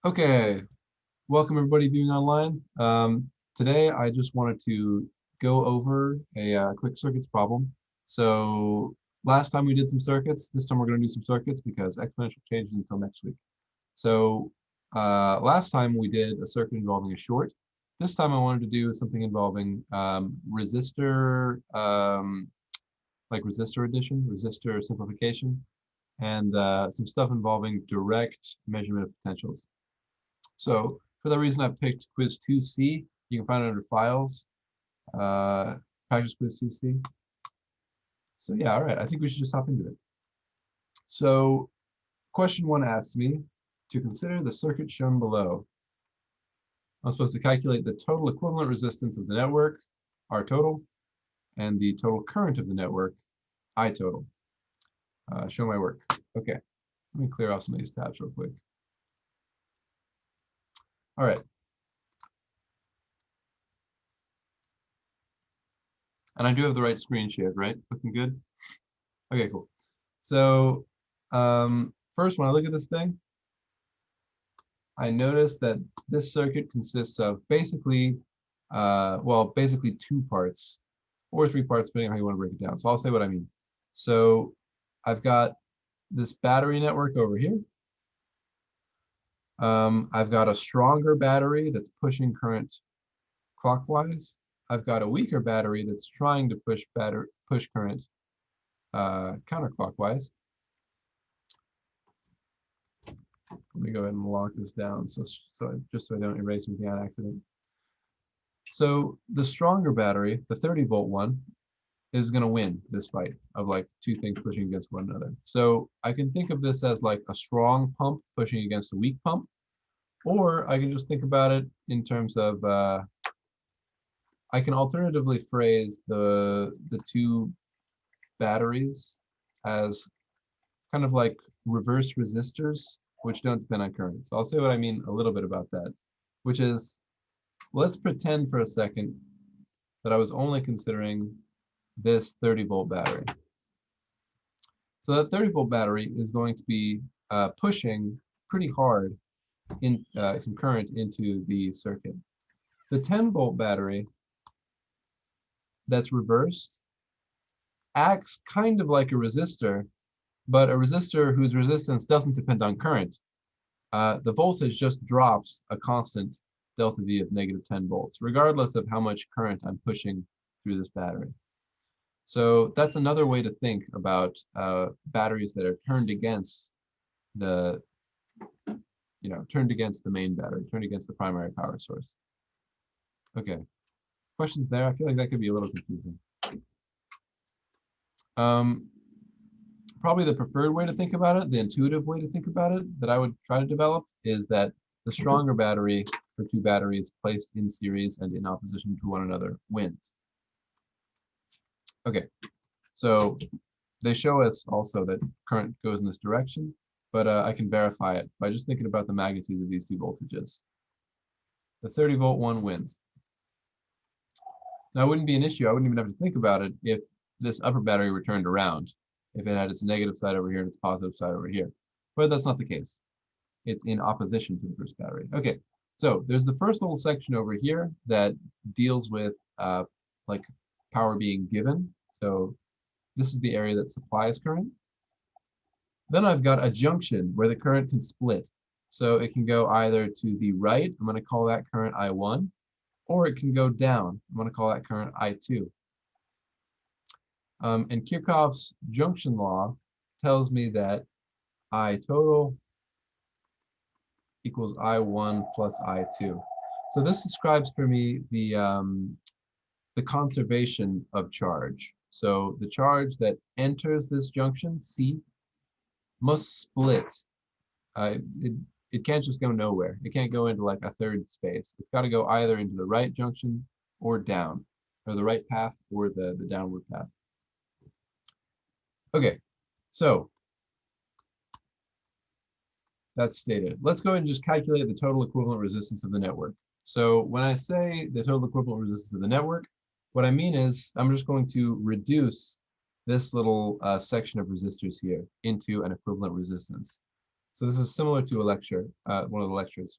Okay, welcome everybody viewing online. Today I just wanted to go over a quick circuits problem. So last time we did some circuits, this time we're going to do some circuits because exponential changes until next week. So last time we did a circuit involving a short. This time I wanted to do something involving resistor, like resistor addition, resistor simplification, and some stuff involving direct measurement of potentials. So for that reason, I picked quiz 2C. You can find it under files, practice quiz 2C. So yeah, all right, I think we should just hop into it. So question 1 asks me to consider the circuit shown below. I'm supposed to calculate the total equivalent resistance of the network, R total, and the total current of the network, I total. Show my work. Okay, let me clear off some of these tabs real quick. All right. And I do have the right screen shared, right? Looking good? Okay, cool. So first, when I look at this thing, I notice that this circuit consists of basically, basically 2 parts or 3 parts, depending on how you want to break it down. So I'll say what I mean. So I've got this battery network over here. I've got a stronger battery that's pushing current clockwise. I've got a weaker battery that's trying to push current counterclockwise. Let me go ahead and lock this down just so I don't erase anything on accident. So the stronger battery, the 30-volt one, is going to win this fight of like 2 things pushing against one another. So I can think of this as like a strong pump pushing against a weak pump, or I can just think about it in terms of I can alternatively phrase the 2 batteries as kind of like reverse resistors, which don't depend on current. So I'll say what I mean a little bit about that, which is, let's pretend for a second that I was only considering this 30-volt battery. So that 30-volt battery is going to be pushing pretty hard in some current into the circuit. The 10-volt battery that's reversed acts kind of like a resistor, but a resistor whose resistance doesn't depend on current. The voltage just drops a constant delta V of negative 10 volts, regardless of how much current I'm pushing through this battery. So that's another way to think about batteries that are turned against the, turned against the main battery, turned against the primary power source. Okay, questions there? I feel like that could be a little confusing. Probably the preferred way to think about it, the intuitive way to think about it that I would try to develop is that the stronger battery or 2 batteries placed in series and in opposition to one another wins. Okay, so they show us also that current goes in this direction, but I can verify it by just thinking about the magnitude of these 2 voltages. The 30-volt one wins. Now, it wouldn't be an issue. I wouldn't even have to think about it if this upper battery were turned around, if it had its negative side over here and its positive side over here. But that's not the case. It's in opposition to the first battery. Okay, so there's the first little section over here that deals with like power being given. So this is the area that supplies current. Then I've got a junction where the current can split. So it can go either to the right, I'm going to call that current I1, or it can go down. I'm going to call that current I2. And Kirchhoff's junction law tells me that I total equals I1 plus I2. So this describes for me the conservation of charge. So the charge that enters this junction, C, must split. It can't just go nowhere. It can't go into like a third space. It's got to go either into the right junction or down, or the right path or the downward path. Okay, so that's stated. Let's go ahead and just calculate the total equivalent resistance of the network. So when I say the total equivalent resistance of the network, what I mean is I'm just going to reduce this little section of resistors here into an equivalent resistance. So this is similar to a lecture, one of the lectures.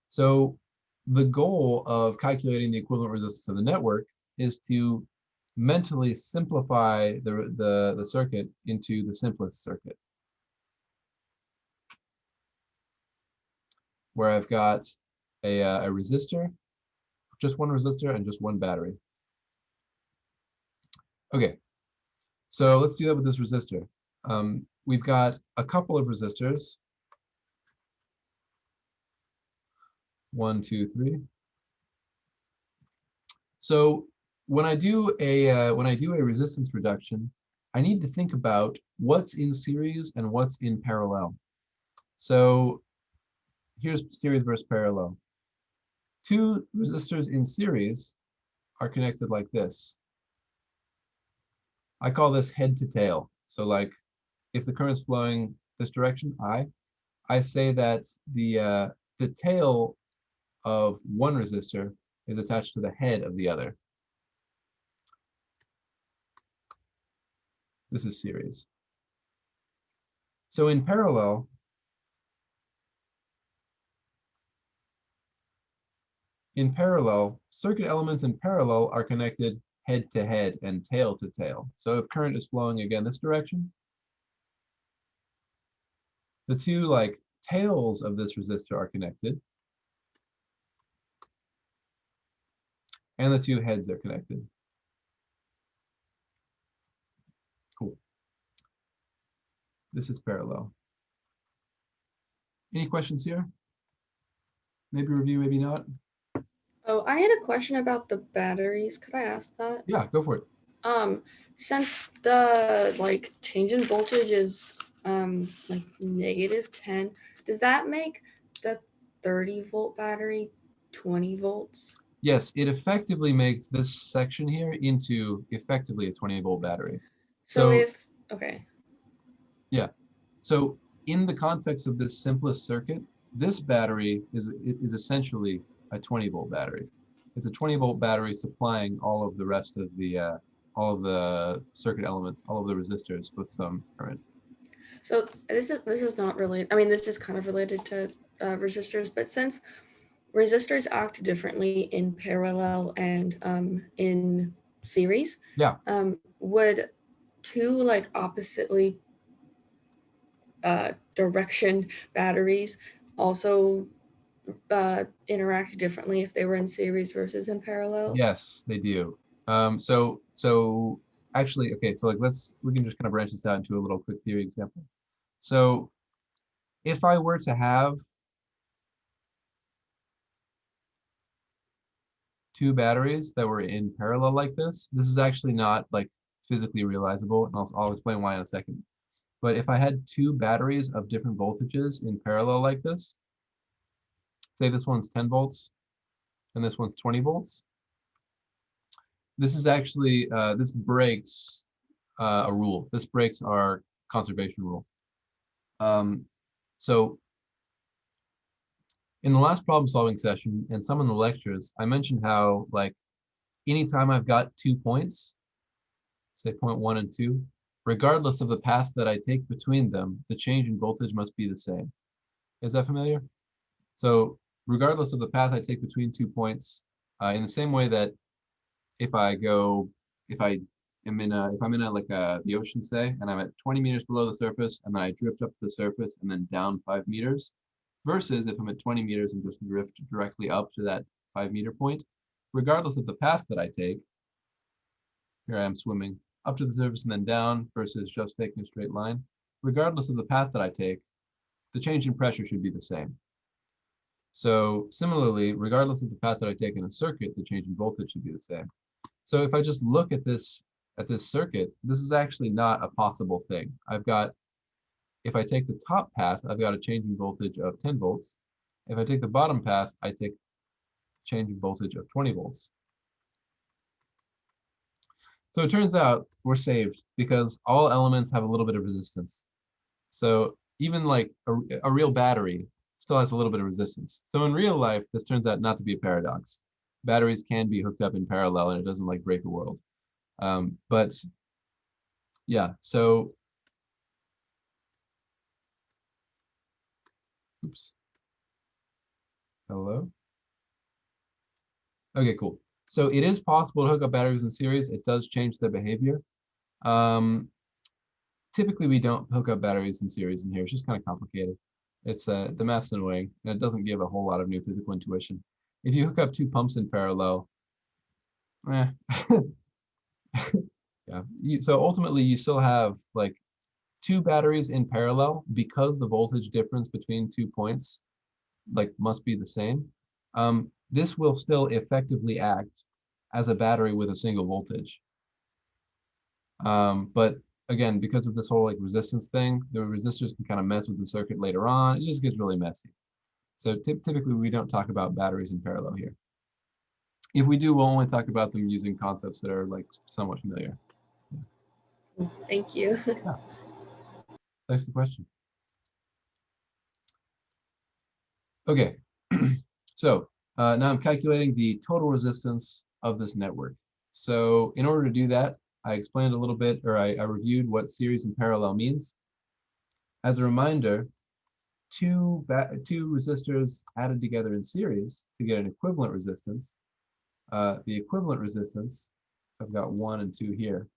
So the goal of calculating the equivalent resistance of the network is to mentally simplify the circuit into the simplest circuit, where I've got a resistor, just one resistor, and just one battery. Okay, so let's do that with this resistor. We've got a couple of resistors. 1, 2, 3. So when I do a resistance reduction, I need to think about what's in series and what's in parallel. So here's series versus parallel. Two resistors in series are connected like this. I call this head to tail. So like if the current's flowing this direction, I say that the tail of one resistor is attached to the head of the other. This is series. So in parallel, circuit elements in parallel are connected head to head and tail to tail. So if current is flowing again this direction, the two like tails of this resistor are connected, and the two heads are connected. Cool. This is parallel. Any questions here? Maybe review, maybe not. Oh, I had a question about the batteries. Could I ask that? Yeah, go for it. Since the like change in voltage is like -10, does that make the 30-volt battery 20 volts? Yes, it effectively makes this section here into effectively a 20-volt battery. So So if okay. yeah, so in the context of this simplest circuit, this battery is essentially a 20-volt battery. It's a 20-volt battery supplying all of the rest of the all of the circuit elements, all of the resistors with some current. So this is not related. I mean, this is kind of related to resistors, but since resistors act differently in parallel and in series, Yeah. would two like oppositely direction batteries also interact differently if they were in series versus in parallel? Yes, they do. So actually, okay, so like we can just kind of branch this out into a little quick theory example. So if I were to have two batteries that were in parallel like this is actually not like physically realizable, and I'll explain why in a second. But if I had two batteries of different voltages in parallel like this, say this one's 10 volts and this one's 20 volts, this is actually, this breaks a rule. This breaks our conservation rule. So in the last problem solving session and some in the lectures, I mentioned how like anytime I've got 2 points, say point 1 and 2, regardless of the path that I take between them, the change in voltage must be the same. Is that familiar? So regardless of the path I take between 2 points, in the same way that if I go, if I if I'm in the ocean, say, and I'm at 20 meters below the surface, and then I drift up to the surface and then down 5 meters, versus if I'm at 20 meters and just drift directly up to that 5-meter point, regardless of the path that I take, here I am swimming up to the surface and then down versus just taking a straight line, regardless of the path that I take, the change in pressure should be the same. So similarly, regardless of the path that I take in a circuit, the change in voltage should be the same. So if I just look at this circuit, this is actually not a possible thing. If I take the top path, I've got a change in voltage of 10 volts. If I take the bottom path, I take change in voltage of 20 volts. So it turns out we're saved because all elements have a little bit of resistance. So even like a real battery still has a little bit of resistance. So in real life, this turns out not to be a paradox. Batteries can be hooked up in parallel and it doesn't like break the world. But yeah, so Oops. Hello? Okay, cool. So it is possible to hook up batteries in series. It does change their behavior. Typically, we don't hook up batteries in series in here. It's just kind of complicated. It's the math's annoying, and it doesn't give a whole lot of new physical intuition. If you hook up two pumps in parallel, eh. Yeah. So ultimately, you still have like two batteries in parallel because the voltage difference between 2 points like must be the same. This will still effectively act as a battery with a single voltage. But again, because of this whole like resistance thing, the resistors can kind of mess with the circuit later on. It just gets really messy. So typically we don't talk about batteries in parallel here. If we do, we'll only talk about them using concepts that are like somewhat familiar. Thank you. Yeah. Thanks for the question. Okay, so now I'm calculating the total resistance of this network. So in order to do that, I explained a little bit, or I reviewed what series and parallel means. As a reminder, two resistors added together in series to get an equivalent resistance. The equivalent resistance, I've got 1 and 2 here.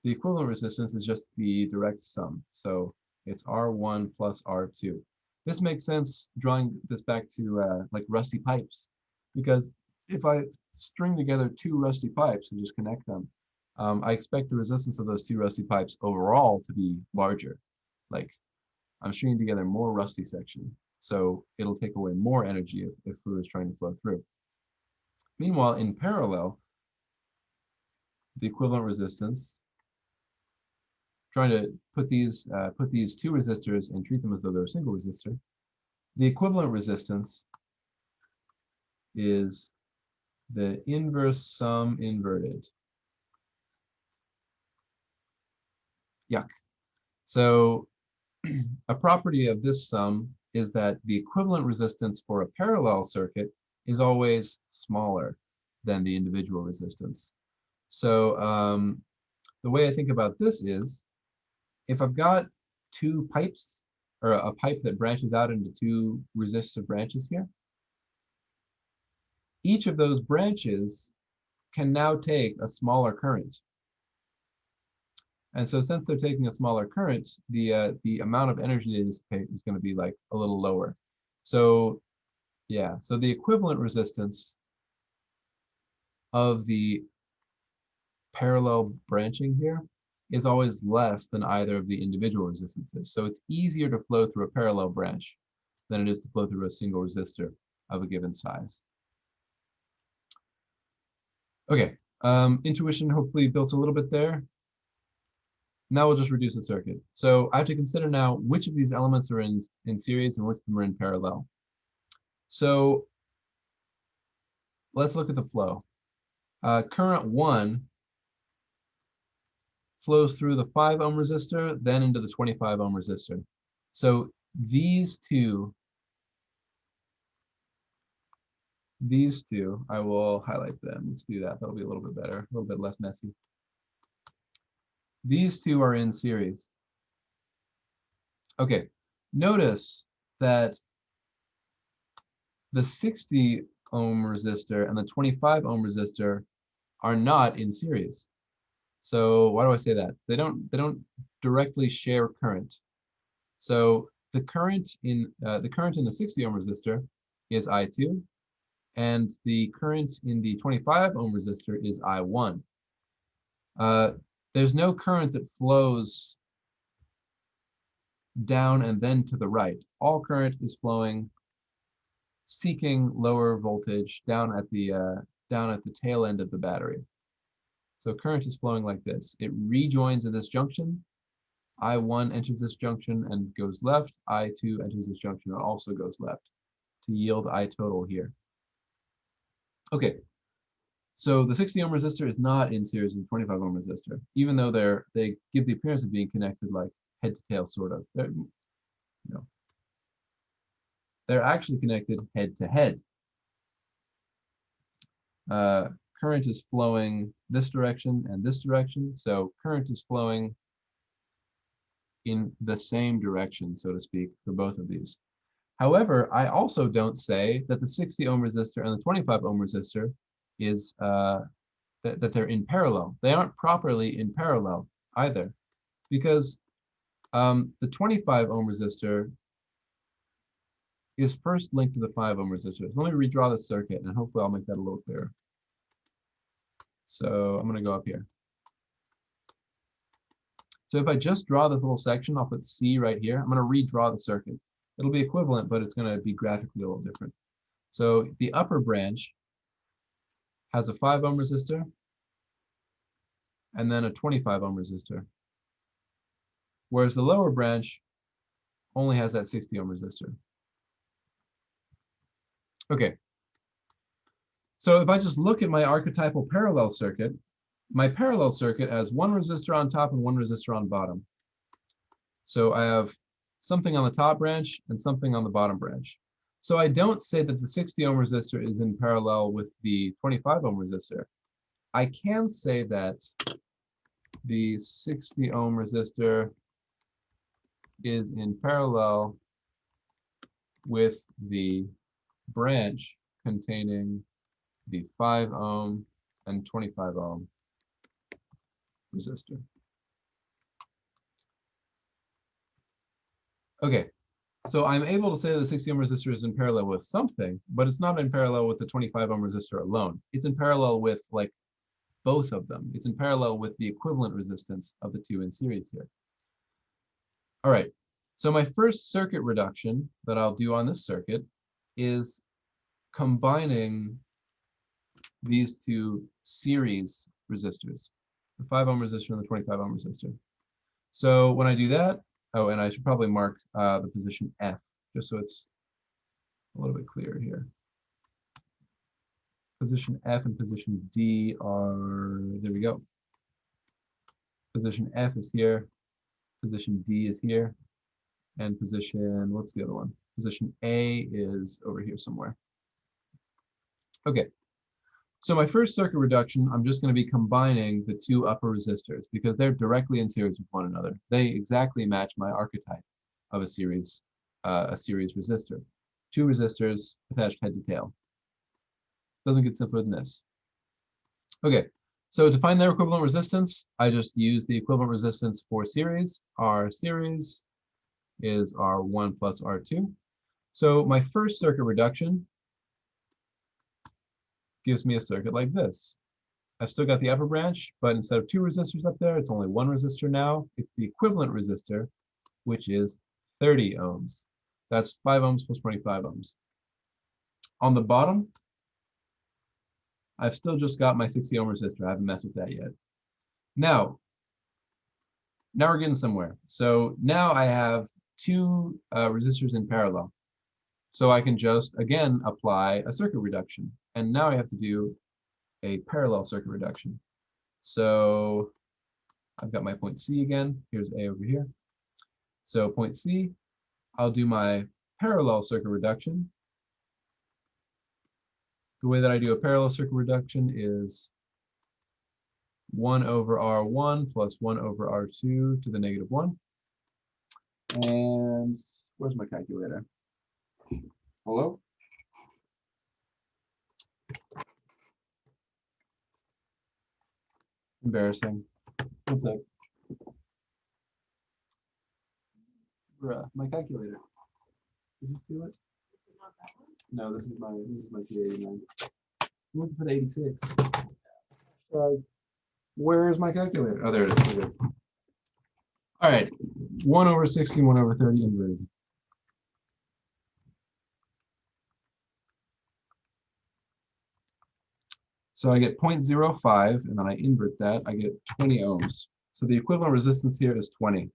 The equivalent resistance is just the direct sum. So it's R1 plus R2. This makes sense drawing this back to like rusty pipes, because if I string together two rusty pipes and just connect them, I expect the resistance of those two rusty pipes overall to be larger. Like I'm stringing together more rusty section, so it'll take away more energy if fluid is trying to flow through. Meanwhile, in parallel, the equivalent resistance, trying to put these two resistors and treat them as though they're a single resistor. The equivalent resistance is the inverse sum inverted. Yuck. So a property of this sum is that the equivalent resistance for a parallel circuit is always smaller than the individual resistance. So the way I think about this is, if I've got two pipes, or a pipe that branches out into two resistive branches here, each of those branches can now take a smaller current. And so since they're taking a smaller current, the amount of energy they dissipate is going to be like a little lower. So yeah, so the equivalent resistance of the parallel branching here is always less than either of the individual resistances. So it's easier to flow through a parallel branch than it is to flow through a single resistor of a given size. Okay, intuition hopefully built a little bit there. Now we'll just reduce the circuit. So I have to consider now which of these elements are in series and which of them are in parallel. So let's look at the flow. Current 1 flows through the 5 ohm resistor, then into the 25 ohm resistor. So these two, I will highlight them. Let's do that. That'll be a little bit better, a little bit less messy. These two are in series. Okay, notice that the 60 ohm resistor and the 25 ohm resistor are not in series. So why do I say that? They don't directly share current. So the current in the 60 ohm resistor is I2, and the current in the 25 ohm resistor is I1. There's no current that flows down and then to the right. All current is flowing, seeking lower voltage down at the tail end of the battery. So current is flowing like this. It rejoins at this junction. I1 enters this junction and goes left. I2 enters this junction and also goes left to yield I total here. Okay, so the 60 ohm resistor is not in series with the 25 ohm resistor, even though they give the appearance of being connected like head to tail, sort of. They're actually connected head to head. Current is flowing this direction and this direction, so current is flowing in the same direction, so to speak, for both of these. However, I also don't say that the 60 ohm resistor and the 25 ohm resistor is that they're in parallel. They aren't properly in parallel either, because the 25 ohm resistor is first linked to the 5 ohm resistor. So let me redraw the circuit, and hopefully I'll make that a little clearer. So I'm going to go up here. So if I just draw this little section, I'll put C right here. I'm going to redraw the circuit. It'll be equivalent, but it's going to be graphically a little different. So the upper branch has a 5 ohm resistor and then a 25 ohm resistor, whereas the lower branch only has that 60 ohm resistor. Okay, so if I just look at my archetypal parallel circuit, my parallel circuit has one resistor on top and one resistor on bottom. So I have something on the top branch and something on the bottom branch. So I don't say that the 60 ohm resistor is in parallel with the 25 ohm resistor. I can say that the 60 ohm resistor is in parallel with the branch containing the 5 ohm and 25 ohm resistor. Okay, so I'm able to say that the 60 ohm resistor is in parallel with something, but it's not in parallel with the 25 ohm resistor alone. It's in parallel with like both of them. It's in parallel with the equivalent resistance of the two in series here. All right, so my first circuit reduction that I'll do on this circuit is combining these two series resistors, the 5 ohm resistor and the 25 ohm resistor. So when I do that, oh, and I should probably mark the position F, just so it's a little bit clearer here. Position F and position D are, there we go. Position F is here, position D is here, and position, what's the other one? Position A is over here somewhere. Okay, so my first circuit reduction, I'm just going to be combining the two upper resistors because they're directly in series with one another. They exactly match my archetype of a series resistor. Two resistors attached head to tail. Doesn't get simpler than this. Okay, so to find their equivalent resistance, I just use the equivalent resistance for series. Our series is R1 plus R2. So my first circuit reduction gives me a circuit like this. I've still got the upper branch, but instead of two resistors up there, it's only one resistor now. It's the equivalent resistor, which is 30 ohms. That's 5 ohms plus 25 ohms. On the bottom, I've still just got my 60 ohm resistor. I haven't messed with that yet. Now we're getting somewhere. So now I have two resistors in parallel. So I can just, again, apply a circuit reduction. And now I have to do a parallel circuit reduction. So I've got my point C again. Here's A over here. So point C, I'll do my parallel circuit reduction. The way that I do a parallel circuit reduction is 1 over R1 plus 1 over R2 to the negative 1. And where's my calculator? Hello? Embarrassing. One sec. Bruh, my calculator. Did you see it? No, this is my T89. I'm looking for the 86. Where's my calculator? Oh, there it is. Okay. All right, 1 over 60, 1 over 30 inverted. So I get 0.05, and then I invert that, I get 20 ohms. So the equivalent resistance here is 20.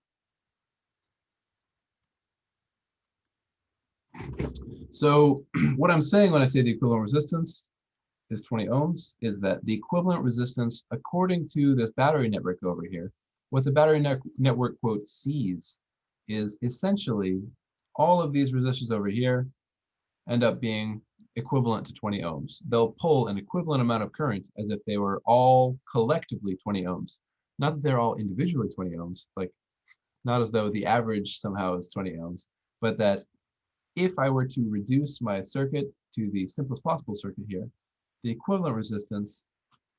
So what I'm saying when I say the equivalent resistance is 20 ohms is that the equivalent resistance, according to this battery network over here, what the battery network quote sees is essentially all of these resistors over here end up being equivalent to 20 ohms. They'll pull an equivalent amount of current as if they were all collectively 20 ohms. Not that they're all individually 20 ohms, like not as though the average somehow is 20 ohms, but that if I were to reduce my circuit to the simplest possible circuit here, the equivalent resistance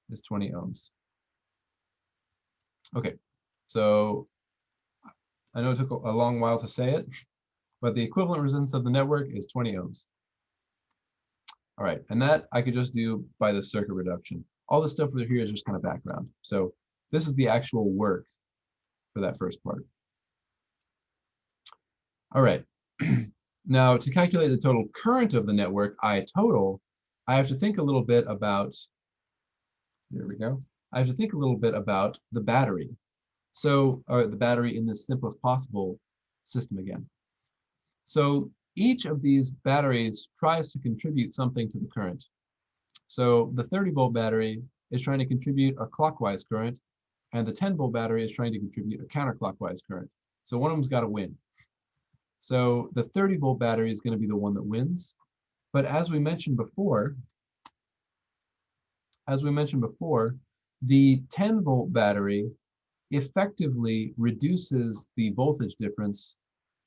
is 20 ohms. Okay, so I know it took a long while to say it, but the equivalent resistance of the network is 20 ohms. All right, and that I could just do by the circuit reduction. All this stuff over here is just kind of background. So this is the actual work for that first part. All right, now to calculate the total current of the network, I total, I have to think a little bit about, there we go. I have to think a little bit about the battery. So, or the battery in the simplest possible system again. So each of these batteries tries to contribute something to the current. So the 30-volt battery is trying to contribute a clockwise current, and the 10-volt battery is trying to contribute a counterclockwise current. So one of them's got to win. So the 30-volt battery is going to be the one that wins. But as we mentioned before, the 10-volt battery effectively reduces the voltage difference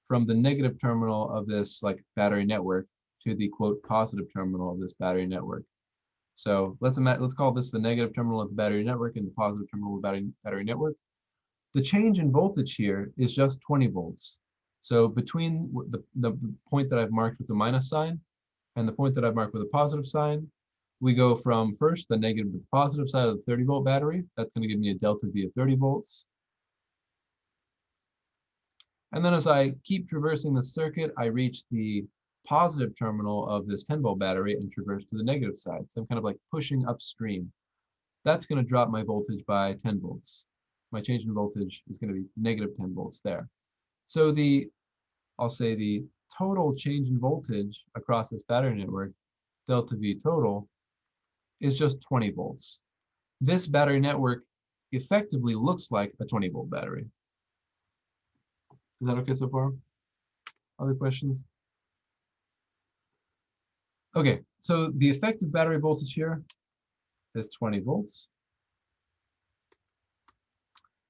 from the negative terminal of this like battery network to the quote positive terminal of this battery network. So let's call this the negative terminal of the battery network and the positive terminal of the battery network. The change in voltage here is just 20 volts. So between the point that I've marked with the minus sign and the point that I've marked with a positive sign, we go from first the negative to the positive side of the 30-volt battery. That's going to give me a delta V of 30 volts. And then as I keep traversing the circuit, I reach the positive terminal of this 10-volt battery and traverse to the negative side. So I'm kind of like pushing upstream. That's going to drop my voltage by 10 volts. My change in voltage is going to be negative 10 volts there. So I'll say the total change in voltage across this battery network, delta V total, is just 20 volts. This battery network effectively looks like a 20-volt battery. Is that okay so far? Other questions? Okay, so the effective battery voltage here is 20 volts.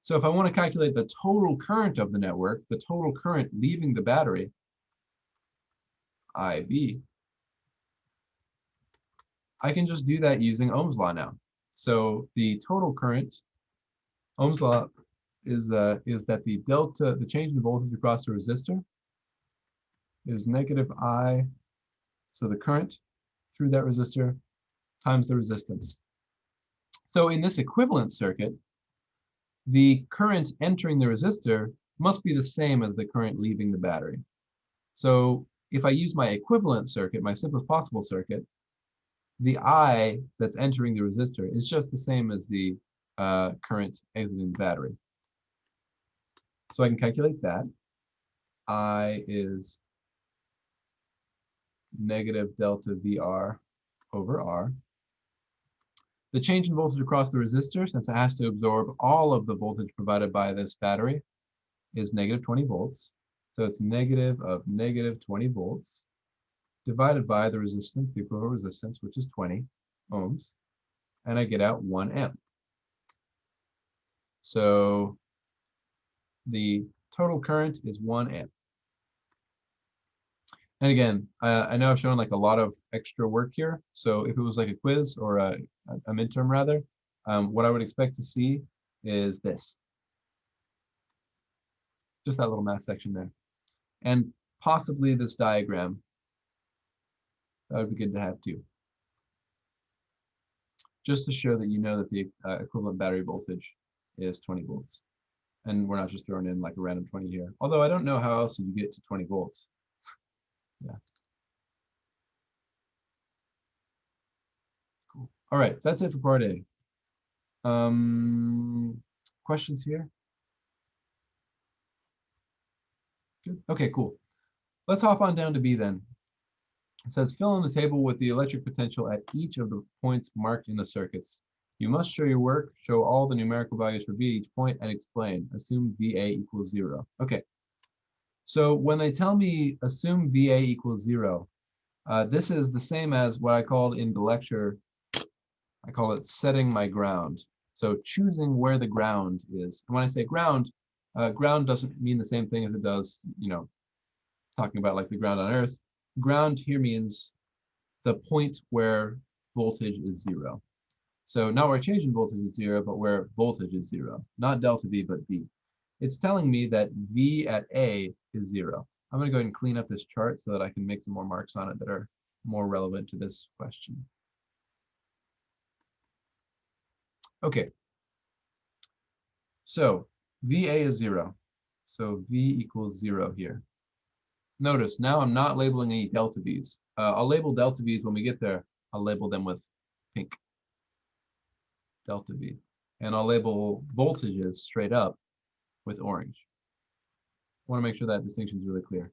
So if I want to calculate the total current of the network, the total current leaving the battery, IB, I can just do that using Ohm's law now. So the total current, Ohm's law is that the change in voltage across the resistor is negative I, so the current through that resistor times the resistance. So in this equivalent circuit, the current entering the resistor must be the same as the current leaving the battery. So if I use my equivalent circuit, my simplest possible circuit, the I that's entering the resistor is just the same as the current exiting the battery. So I can calculate that. I is negative delta VR over R. The change in voltage across the resistor, since it has to absorb all of the voltage provided by this battery, is negative 20 volts. So it's negative of negative 20 volts divided by the resistance, the equivalent resistance, which is 20 ohms. And I get out 1 amp. So the total current is 1 amp. And again, I know I've shown like a lot of extra work here. So if it was like a quiz or a midterm rather, what I would expect to see is this. Just that little math section there. And possibly this diagram. That would be good to have too. Just to show that you know that the equivalent battery voltage is 20 volts. And we're not just throwing in like a random 20 here. Although I don't know how else you get to 20 volts. Yeah. Cool. All right, so that's it for part A. Questions here? Good. Okay, cool. Let's hop on down to B then. It says fill in the table with the electric potential at each of the points marked in the circuits. You must show your work, show all the numerical values for V at each point, and explain. Assume VA equals 0. Okay. So when they tell me assume VA equals 0, this is the same as what I called in the lecture. I call it setting my ground. So choosing where the ground is. And when I say ground, ground doesn't mean the same thing as it does, talking about like the ground on Earth. ground here means the point where voltage is 0. So not where change in voltage is 0, but where voltage is 0. Not delta V, but V. It's telling me that V at A is 0. I'm going to go ahead and clean up this chart so that I can make some more marks on it that are more relevant to this question. Okay. So VA is 0. So V equals 0 here. Notice now I'm not labeling any delta V's. I'll label delta V's when we get there. I'll label them with pink, delta V. And I'll label voltages straight up with orange. I want to make sure that distinction is really clear.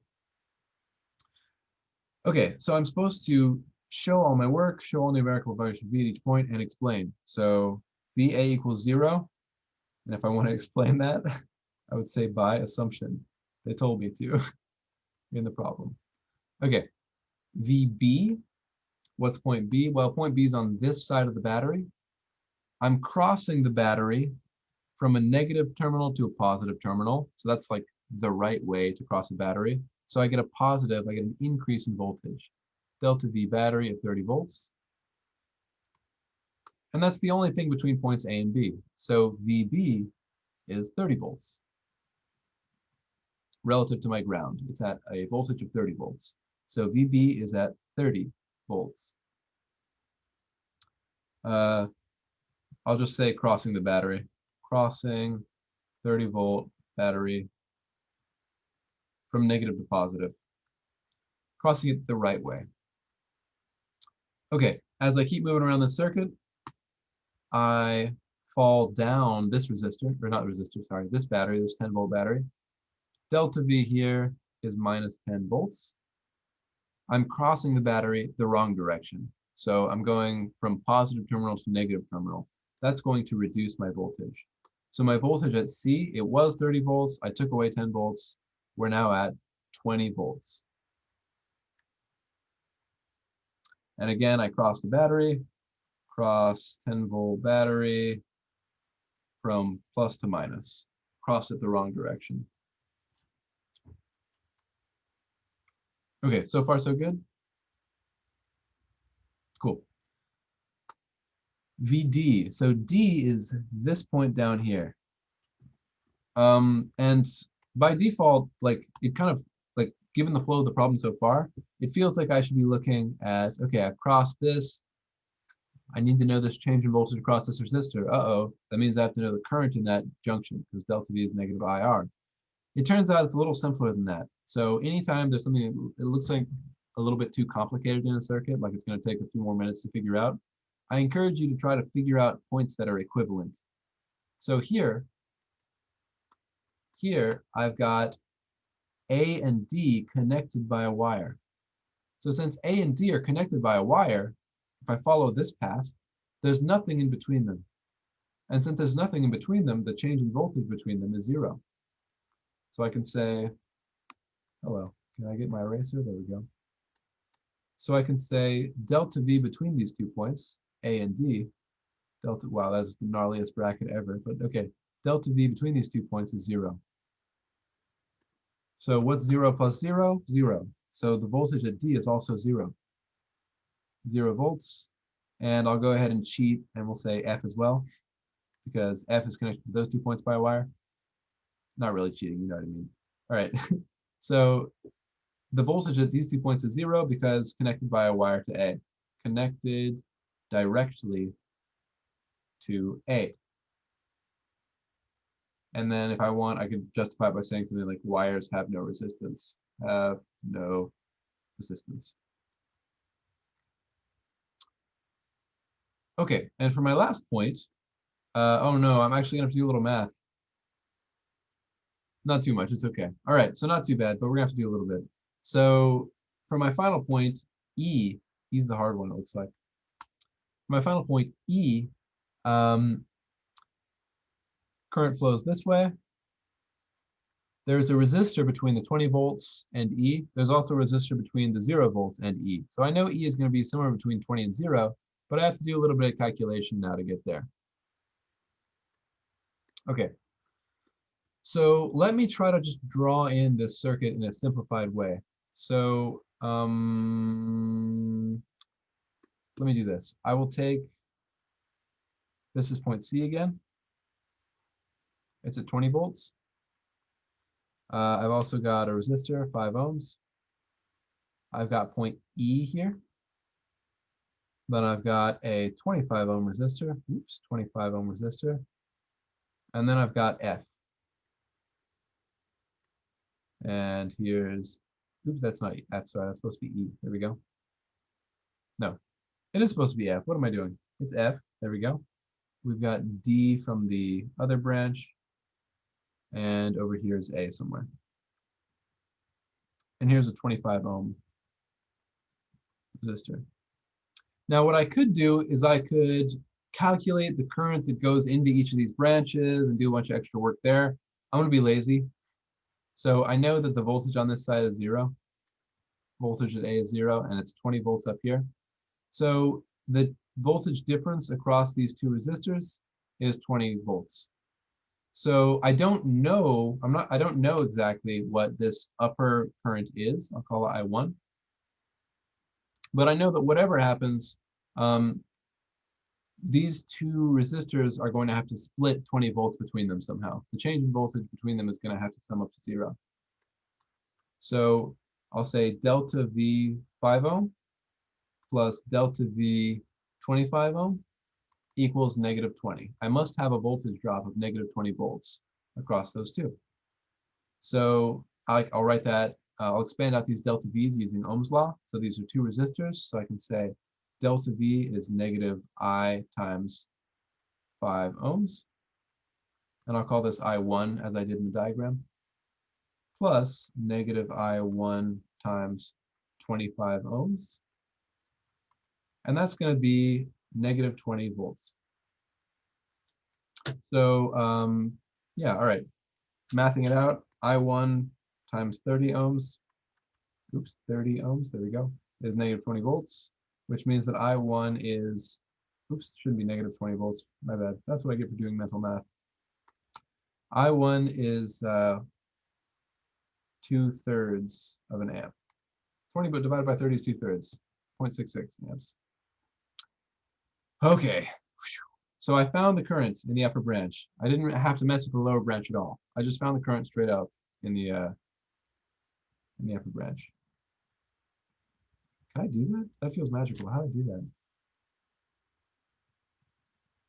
Okay, so I'm supposed to show all my work, show all numerical values for V at each point, and explain. So VA equals 0. And if I want to explain that, I would say by assumption. They told me to in the problem. Okay, VB, what's point B? Well, point B is on this side of the battery. I'm crossing the battery from a negative terminal to a positive terminal. So that's like the right way to cross a battery. So I get a positive, I get an increase in voltage. Delta V battery at 30 volts. And that's the only thing between points A and B. So VB is 30 volts. Relative to my ground, it's at a voltage of 30 volts. So VB is at 30 volts. I'll just say crossing the battery. Crossing 30 volt battery from negative to positive. Crossing it the right way. Okay, as I keep moving around the circuit, I fall down this resistor, or not resistor, sorry, this battery, this 10 volt battery. Delta V here is minus 10 volts. I'm crossing the battery the wrong direction. So I'm going from positive terminal to negative terminal. That's going to reduce my voltage. So my voltage at C, it was 30 volts. I took away 10 volts. We're now at 20 volts. And again, I cross the battery, cross 10 volt battery from plus to minus. Crossed it the wrong direction. Okay, so far so good? Cool. VD, so D is this point down here. And by default, like it kind of, like given the flow of the problem so far, it feels like I should be looking at, okay, I've crossed this. I need to know this change in voltage across this resistor. Uh-oh, that means I have to know the current in that junction because delta V is negative IR. It turns out it's a little simpler than that. So anytime there's something that looks like a little bit too complicated in a circuit, like it's going to take a few more minutes to figure out, I encourage you to try to figure out points that are equivalent. So here I've got A and D connected by a wire. So since A and D are connected by a wire, if I follow this path, there's nothing in between them. And since there's nothing in between them, the change in voltage between them is 0. So I can say, hello, can I get my eraser? There we go. So I can say delta V between these 2 points, A and D, delta, wow, that is the gnarliest bracket ever, but okay, delta V between these 2 points is 0. So what's 0 plus 0? 0. So the voltage at D is also 0. 0 volts. And I'll go ahead and cheat and we'll say F as well, because F is connected to those 2 points by a wire. Not really cheating, you know what I mean. All right, so the voltage at these 2 points is 0 because connected by a wire to A. Connected directly to A. And then if I want, I could justify by saying something like wires have no resistance. Have no resistance. Okay, and for my last point, oh no, I'm actually gonna have to do a little math. Not too much, it's okay. All right, so not too bad, but we're gonna have to do a little bit. So for my final point, E, E's the hard one, it looks like. For my final point, E, current flows this way. There's a resistor between the 20 volts and E. There's also a resistor between the 0 volts and E. So I know E is going to be somewhere between 20 and 0, but I have to do a little bit of calculation now to get there. Okay. So let me try to just draw in this circuit in a simplified way. So Let me do this. I will take, this is point C again. It's at 20 volts. I've also got a resistor, 5 ohms. I've got point E here. Then I've got a 25 ohm resistor. Oops, 25 ohm resistor. And then I've got F. And here's, oops, that's not F, sorry, that's supposed to be E. There we go. No, it is supposed to be F. What am I doing? It's F. There we go. We've got D from the other branch. And over here is A somewhere. And here's a 25 ohm resistor. Now what I could do is I could calculate the current that goes into each of these branches and do a bunch of extra work there. I'm going to be lazy. So I know that the voltage on this side is 0. Voltage at A is 0, and it's 20 volts up here. So the voltage difference across these two resistors is 20 volts. So I don't know, I don't know exactly what this upper current is. I'll call it I1. But I know that whatever happens, these two resistors are going to have to split 20 volts between them somehow. The change in voltage between them is going to have to sum up to 0. So I'll say delta V 5 ohm plus delta V 25 ohm equals negative 20. I must have a voltage drop of negative 20 volts across those two. So I'll write that, I'll expand out these delta V's using Ohm's law. So these are two resistors, so I can say delta V is negative I times 5 ohms. And I'll call this I1 as I did in the diagram, plus negative I1 times 25 ohms. And that's going to be negative 20 volts. So yeah, all right. Mathing it out, I1 times 30 ohms, oops, 30 ohms, there we go, is negative 20 volts, which means that I1 is, oops, shouldn't be negative 20 volts, my bad. That's what I get for doing mental math. I1 is 2/3 of an amp. 20 but divided by 30 is 2/3, 0.66 amps. Okay, so I found the current in the upper branch. I didn't have to mess with the lower branch at all. I just found the current straight up in the upper branch. Can I do that? That feels magical. How do I do that?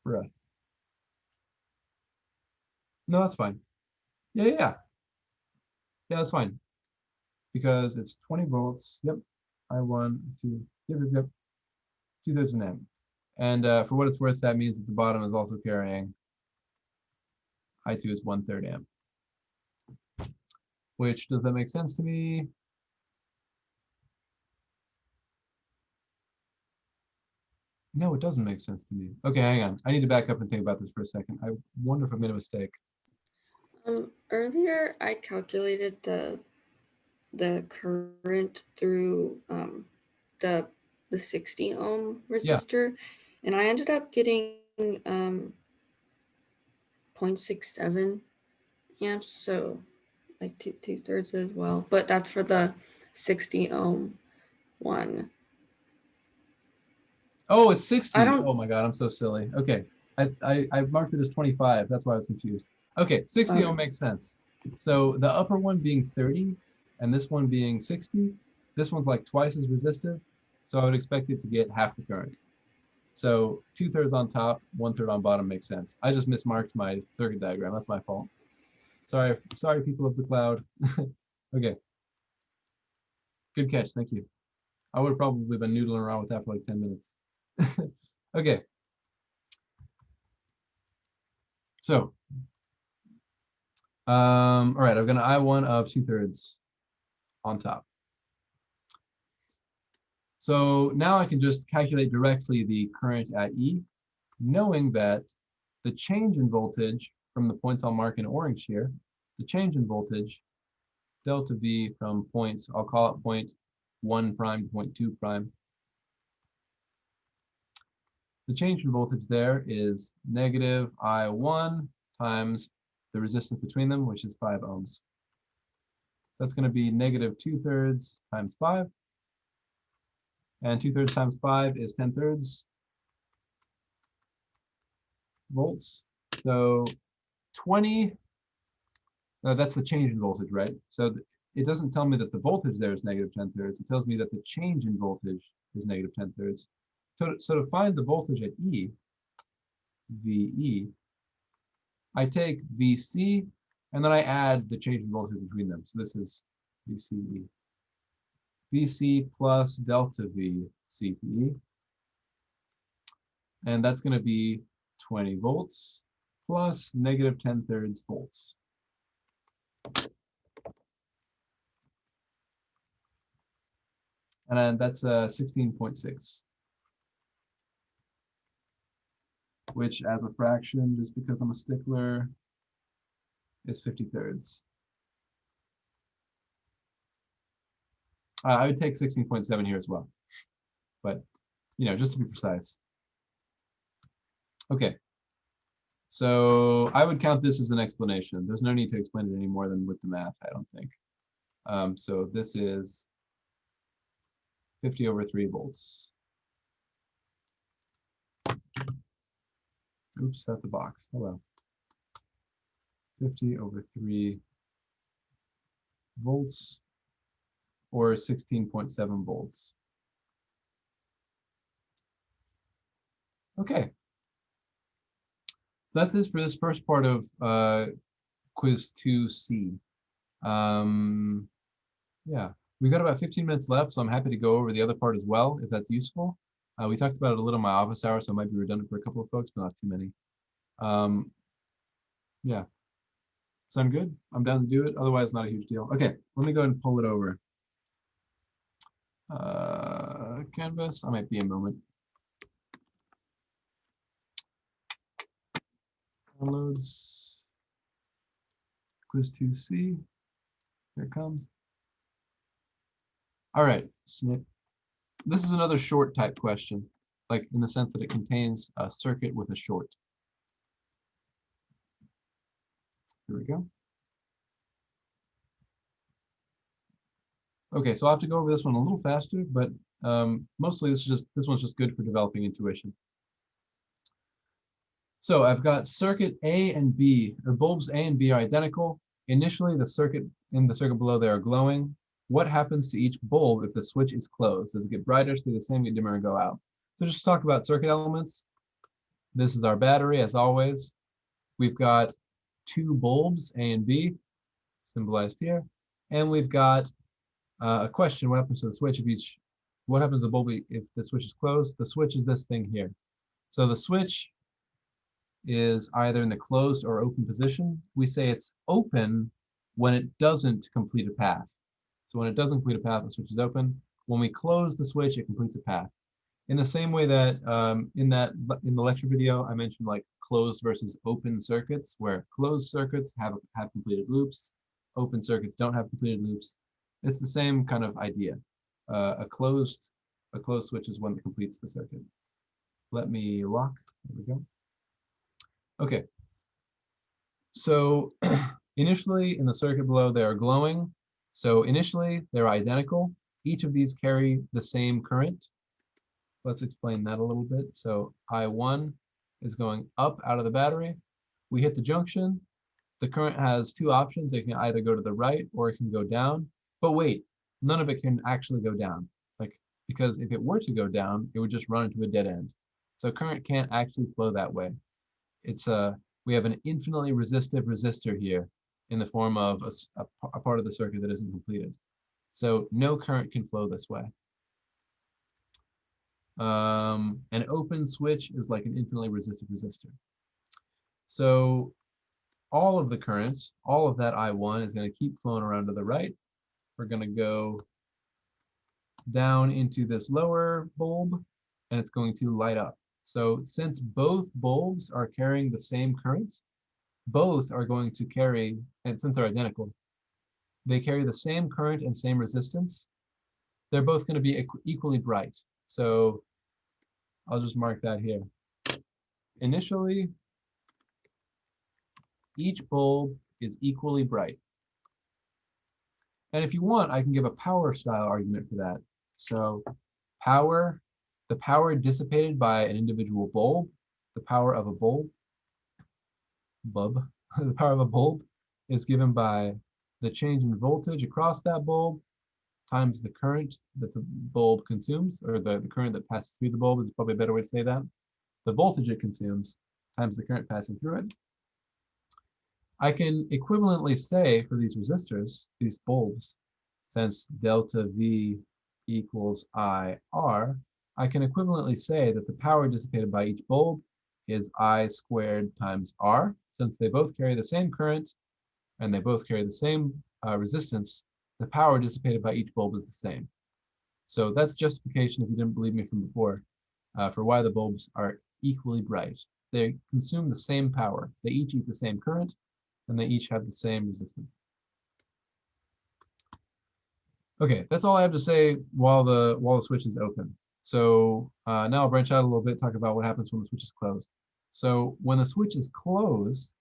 Bruh. No, that's fine. Yeah. Yeah, that's fine. Because it's 20 volts. Yep. I1, 2, yep. 2/3 of an amp. And for what it's worth, that means that the bottom is also carrying I2 is 1/3 amp. Which, does that make sense to me? No, it doesn't make sense to me. Okay, hang on. I need to back up and think about this for a second. I wonder if I made a mistake. Earlier I calculated the current through the 60 ohm Yeah. resistor, and I ended up getting 0.67 amps, so like two-thirds as well. But that's for the 60 ohm one. Oh, it's I 60. don't. Oh my God, I'm so silly. Okay. I marked it as 25. That's why I was confused. Okay, 60 ohm makes sense. So the upper one being 30 and this one being 60, this one's like twice as resistive. So I would expect it to get half the current. So 2/3 on top, 1/3 on bottom makes sense. I just mismarked my circuit diagram. That's my fault. Sorry, people of the cloud. Okay. Good catch. Thank you. I would have probably been noodling around with that for like 10 minutes. Okay. So, all right, I've got an I1 of 2/3 on top. So now I can just calculate directly the current at E, knowing that the change in voltage from the points I'll mark in orange here, the change in voltage, delta V from points, I'll call it point 1 prime to point 2 prime. The change in voltage there is negative I1 times the resistance between them, which is 5 ohms. So that's going to be negative 2/3 times 5. And 2/3 times 5 is 10/3 volts. So 20, that's the change in voltage, right? So it doesn't tell me that the voltage there is negative 10/3. It tells me that the change in voltage is negative 10/3. So to find the voltage at E, VE, I take VC and then I add the change in voltage between them. So this is VCE. VC plus delta V CPE. And that's going to be 20 volts plus negative 10/3 volts. And then that's 16.6, which as a fraction, just because I'm a stickler, is 50/3. I would take 16.7 here as well, but just to be precise. Okay, so I would count this as an explanation. There's no need to explain it any more than with the math, I don't think. So this is 50/3 volts. Oops, that's a box. Hello. 50/3 volts, or 16.7 volts. Okay. So that's it for this first part of quiz 2C. Yeah, we've got about 15 minutes left, so I'm happy to go over the other part as well, if that's useful. We talked about it a little in my office hour, so it might be redundant for a couple of folks, but not too many. Yeah, sound good? I'm down to do it. Otherwise, not a huge deal. Okay, let me go ahead and pull it over. Canvas, I might be a moment. Downloads, quiz 2C, here it comes. All right, snip. This is another short type question, like in the sense that it contains a circuit with a short. Here we go. Okay, so I'll have to go over this one a little faster, but mostly this one's just good for developing intuition. So I've got circuit A and B. The bulbs A and B are identical. Initially, the circuit below they are glowing. What happens to each bulb if the switch is closed? Does it get brighter, stay the same, get dimmer, and go out? So just talk about circuit elements. This is our battery, as always. We've got two bulbs, A and B, symbolized here. And we've got a question: what happens to the switch what happens to the bulb if the switch is closed? The switch is this thing here. So the switch is either in the closed or open position. We say it's open when it doesn't complete a path. So when it doesn't complete a path, the switch is open. When we close the switch, it completes a path. In the same way that in the lecture video, I mentioned like closed versus open circuits, where closed circuits have completed loops, open circuits don't have completed loops. It's the same kind of idea. A closed switch is one that completes the circuit. Let me lock. There we go. Okay. So initially in the circuit below, they are glowing. So initially they're identical. Each of these carry the same current. Let's explain that a little bit. So I1 is going up out of the battery. We hit the junction. The current has two options. It can either go to the right or it can go down. But wait, none of it can actually go down. Because if it were to go down, it would just run into a dead end. So current can't actually flow that way. We have an infinitely resistive resistor here in the form of a part of the circuit that isn't completed. So no current can flow this way. An open switch is like an infinitely resistive resistor. So all of the current, all of that I1 is going to keep flowing around to the right. We're going to go down into this lower bulb, and it's going to light up. So since both bulbs are carrying the same current, both are going to carry, and since they're identical, they carry the same current and same resistance. They're both going to be equally bright. So I'll just mark that here. Initially, each bulb is equally bright. And if you want, I can give a power style argument for that. So the power dissipated by an individual bulb, the power of a bulb, the power of a bulb is given by the change in voltage across that bulb times the current that the bulb consumes, or the current that passes through the bulb is probably a better way to say that. The voltage it consumes times the current passing through it. I can equivalently say for these resistors, these bulbs, since delta V equals IR, I can equivalently say that the power dissipated by each bulb is I squared times R. Since they both carry the same current and they both carry the same resistance, the power dissipated by each bulb is the same. So that's justification, if you didn't believe me from before, for why the bulbs are equally bright. They consume the same power. They each eat the same current, and they each have the same resistance. Okay, that's all I have to say while the switch is open. So now I'll branch out a little bit, talk about what happens when the switch is closed. So when the switch is closed,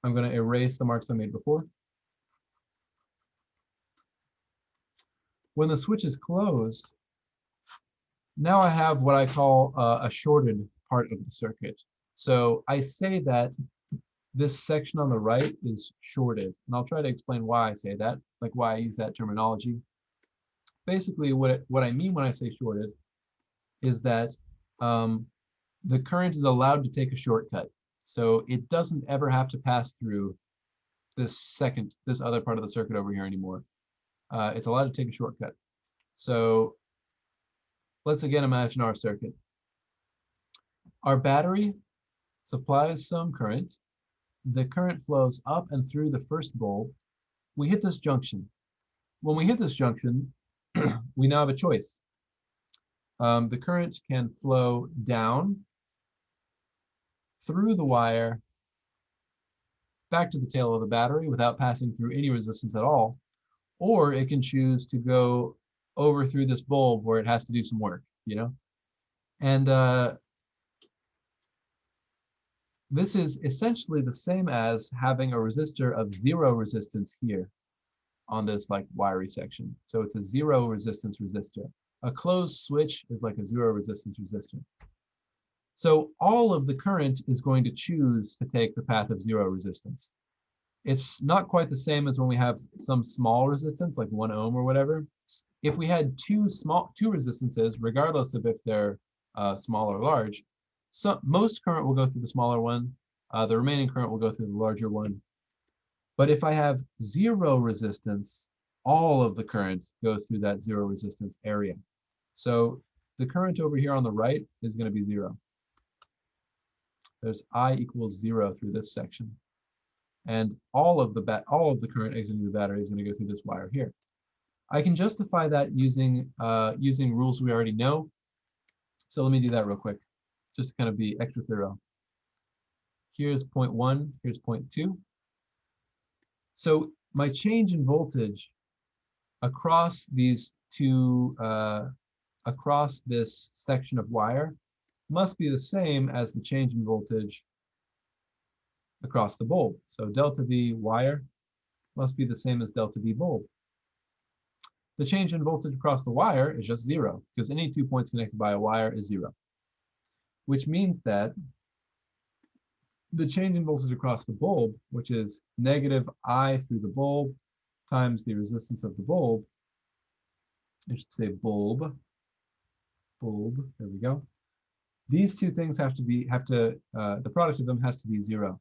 I'm going to erase the marks I made before. When the switch is closed, now I have what I call a shorted part of the circuit. So I say that this section on the right is shorted, and I'll try to explain why I say that, like why I use that terminology. Basically, what I mean when I say shorted is that the current is allowed to take a shortcut. So it doesn't ever have to pass through this other part of the circuit over here anymore. It's allowed to take a shortcut. So let's again imagine our circuit. Our battery supplies some current. The current flows up and through the first bulb. We hit this junction. When we hit this junction, we now have a choice. The current can flow down through the wire back to the tail of the battery without passing through any resistance at all, or it can choose to go over through this bulb where it has to do some work, you know? And this is essentially the same as having a resistor of zero resistance here on this like wiry section. So it's a zero resistance resistor. A closed switch is like a zero resistance resistor. So all of the current is going to choose to take the path of zero resistance. It's not quite the same as when we have some small resistance, like 1 ohm or whatever. If we had two resistances, regardless of if they're small or large, most current will go through the smaller one. The remaining current will go through the larger one. But if I have zero resistance, all of the current goes through that zero resistance area. So the current over here on the right is going to be zero. There's I equals 0 through this section. And all of the current exiting the battery is going to go through this wire here. I can justify that using rules we already know. So let me do that real quick, just to kind of be extra thorough. Here's point 1, here's point 2. So my change in voltage across these two, across this section of wire must be the same as the change in voltage across the bulb. So delta V wire must be the same as delta V bulb. The change in voltage across the wire is just 0, because any 2 points connected by a wire is 0. Which means that the change in voltage across the bulb, which is negative I through the bulb times the resistance of the bulb, I should say bulb, there we go. These two things the product of them has to be 0.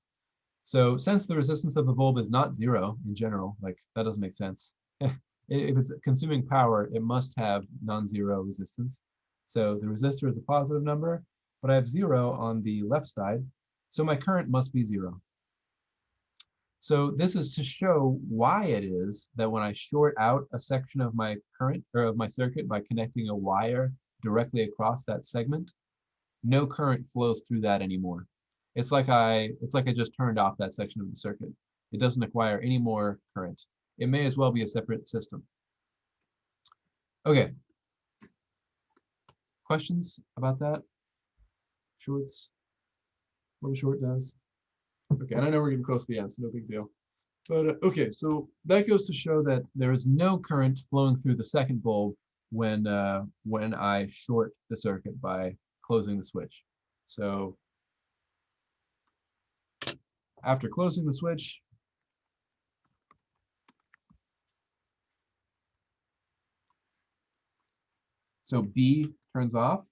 So since the resistance of the bulb is not 0 in general, like that doesn't make sense. If it's consuming power, it must have non-zero resistance. So the resistor is a positive number, but I have 0 on the left side, so my current must be 0. So this is to show why it is that when I short out a section of my current or of my circuit by connecting a wire directly across that segment, no current flows through that anymore. It's like I just turned off that section of the circuit. It doesn't acquire any more current. It may as well be a separate system. Okay. Questions about that? Shorts? What a short does? Okay, and I know we're getting close to the end, so no big deal. But okay, so that goes to show that there is no current flowing through the second bulb when I short the circuit by closing the switch. So after closing the switch, so B turns off,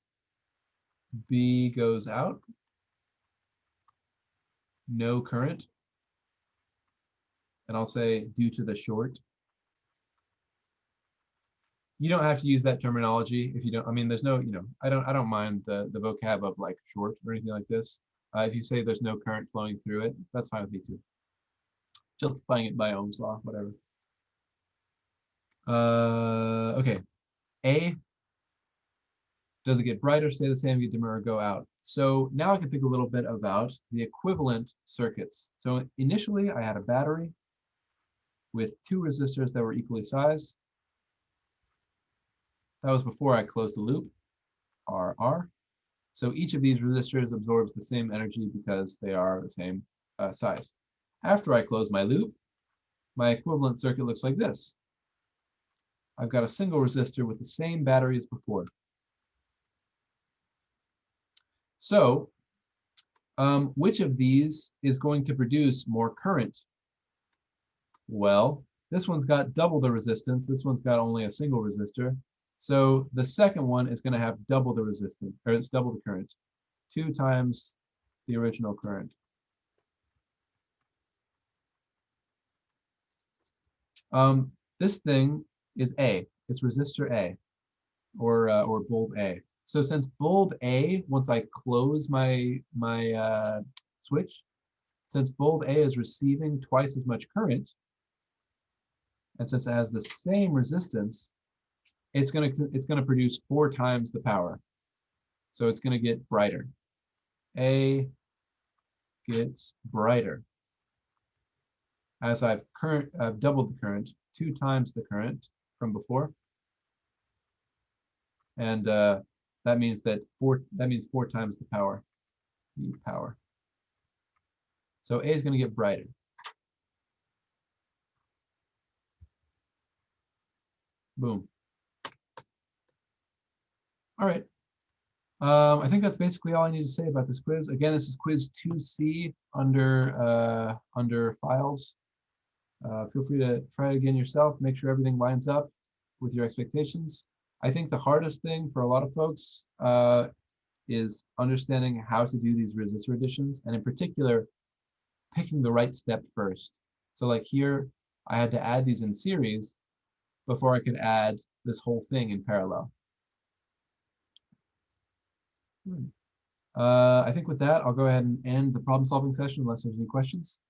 B goes out, no current, and I'll say due to the short. You don't have to use that terminology if you don't. I mean, there's no, I don't mind the vocab of like short or anything like this. If you say there's no current flowing through it, that's fine with me too. Justifying it by Ohm's law, whatever. Okay. A, does it get brighter, stay the same, get dimmer, or go out? So now I can think a little bit about the equivalent circuits. So initially I had a battery with two resistors that were equally sized. That was before I closed the loop, RR. So each of these resistors absorbs the same energy because they are the same size. After I close my loop, my equivalent circuit looks like this. I've got a single resistor with the same battery as before. So which of these is going to produce more current? Well, this one's got double the resistance. This one's got only a single resistor. So the second one is going to have double the resistance, or it's double the current, 2 times the original current. This thing is A. It's resistor A, or bulb A. So since bulb A, once I close my switch, since bulb A is receiving twice as much current, and since it has the same resistance, it's gonna produce 4 times the power. So it's gonna get brighter. A gets brighter as I've doubled the current, 2 times the current from before, and that means 4 times the power. Power. So A is going to get brighter. Boom. All right. I think that's basically all I need to say about this quiz. Again, this is quiz 2C under files. Feel free to try it again yourself. Make sure everything lines up with your expectations. I think the hardest thing for a lot of folks is understanding how to do these resistor additions, and in particular, picking the right step first. So like here, I had to add these in series before I could add this whole thing in parallel. I think with that, I'll go ahead and end the problem solving session unless there's any questions.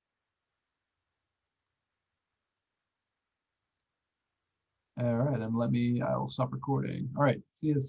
All right, and I will stop recording. All right, see you.